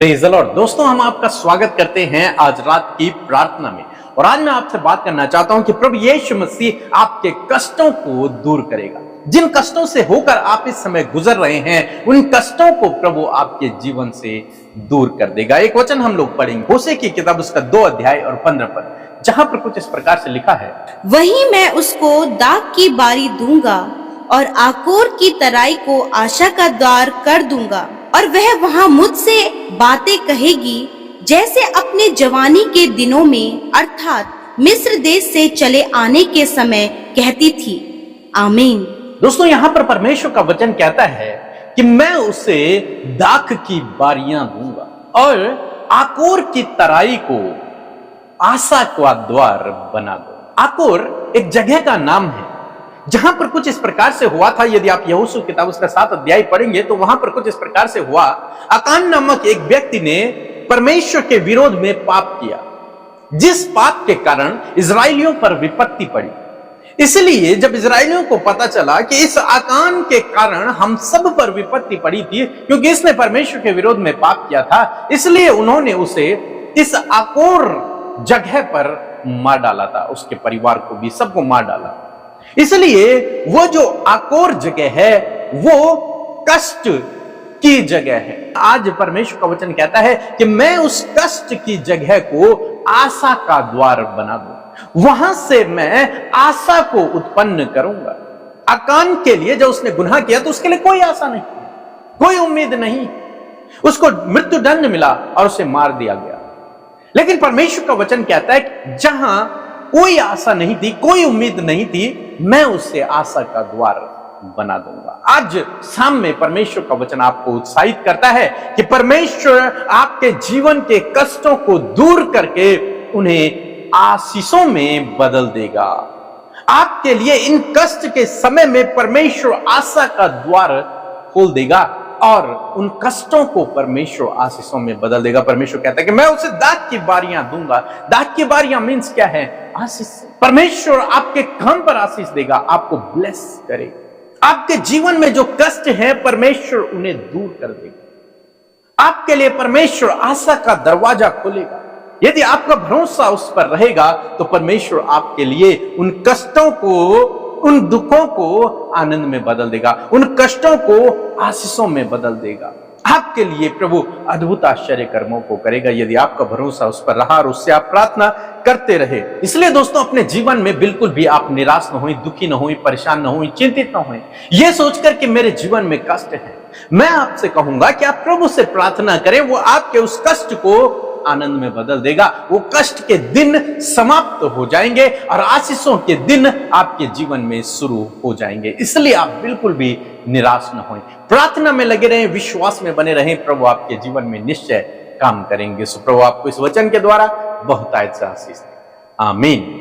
Praise the Lord. दोस्तों, हम आपका स्वागत करते हैं आज रात की प्रार्थना में। और आज मैं आपसे बात करना चाहता हूं कि प्रभु यीशु मसीह आपके कष्टों को दूर करेगा। जिन कष्टों से होकर आप इस समय गुजर रहे हैं, उन कष्टों को प्रभु आपके जीवन से दूर कर देगा। एक वचन हम लोग पढ़ेंगे, होशे की किताब उसका 2 अध्याय और 15 पद, जहां पर कुछ इस प्रकार से लिखा है, वहीं मैं उसको दाख की बारी दूंगा और आकोर की तराई को आशा का द्वार कर दूंगा, और वह वहां मुझसे बातें कहेगी जैसे अपने जवानी के दिनों में, अर्थात मिस्र देश से चले आने के समय कहती थी। आमीन। दोस्तों, यहां पर परमेश्वर का वचन कहता है कि मैं उसे दाख की बारियां दूंगा और आकोर की तराई को आशा का द्वार बना दो। आकोर एक जगह का नाम है जहां पर कुछ इस प्रकार से हुआ था। यदि आप यहोशू किताब उसका 7 अध्याय पढ़ेंगे तो वहां पर कुछ इस प्रकार से हुआ। आकान नामक एक व्यक्ति ने परमेश्वर के विरोध में पाप किया, जिस पाप के कारण इजरायलियों पर विपत्ति पड़ी। इसलिए जब इजरायलियों को पता चला कि इस आकान के कारण हम सब पर विपत्ति पड़ी थी, क्योंकि इसने परमेश्वर के विरोध में पाप किया था, इसलिए उन्होंने उसे इस आकोर जगह पर मार डाला था। उसके परिवार को भी, सबको मार डाला। इसलिए वो जो आकोर जगह है वो कष्ट की जगह है। आज परमेश्वर का वचन कहता है कि मैं उस कष्ट की जगह को आशा का द्वार बना दूं, वहां से मैं आशा को उत्पन्न करूंगा। आकान के लिए जब उसने गुनाह किया तो उसके लिए कोई आशा नहीं, कोई उम्मीद नहीं। उसको मृत्यु दंड मिला और उसे मार दिया गया। लेकिन परमेश्वर का वचन कहता है कि जहां कोई आशा नहीं थी, कोई उम्मीद नहीं थी, मैं उससे आशा का द्वार बना दूंगा। आज शाम में परमेश्वर का वचन आपको उत्साहित करता है कि परमेश्वर आपके जीवन के कष्टों को दूर करके उन्हें आशीषों में बदल देगा। आपके लिए इन कष्ट के समय में परमेश्वर आशा का द्वार खोल देगा और उन कष्टों को परमेश्वर आशीषों में बदल देगा। परमेश्वर कहता है कि मैं उसे दाख की बारियां दूंगा। दाख की बारियां मीन्स क्या है? आशीष। परमेश्वर आपके काम पर आशीष देगा, आपको ब्लेस करेगा। आपके जीवन में जो कष्ट है परमेश्वर उन्हें दूर कर देगा। आपके लिए परमेश्वर आशा का दरवाजा खोलेगा। यदि आपका भरोसा उस पर रहेगा तो परमेश्वर आपके लिए उन कष्टों को, उन दुखों को आनंद में बदल देगा, उन कष्टों को आशीषों में बदल देगा। आपके लिए प्रभु अद्भुत आश्चर्य कर्मों को करेगा यदि आपका भरोसा उस पर रहा और उससे आप प्रार्थना करते रहे। इसलिए दोस्तों, अपने जीवन में बिल्कुल भी आप निराश न हों, दुखी न हों, परेशान न हों, चिंतित न हों। यह सोचकर कि मेरे जीवन में कष्ट है, मैं आपसे कहूंगा कि आप प्रभु से प्रार्थना करें, वो आपके उस कष्ट को आनंद में बदल देगा। वो कष्ट के दिन समाप्त हो जाएंगे और आशीषों के दिन आपके जीवन में शुरू हो जाएंगे। इसलिए आप बिल्कुल भी निराश न हों, प्रार्थना में लगे रहें, विश्वास में बने रहें। प्रभु आपके जीवन में निश्चय काम करेंगे। सो प्रभु आपको इस वचन के द्वारा बहुत आशीष दे। आमीन।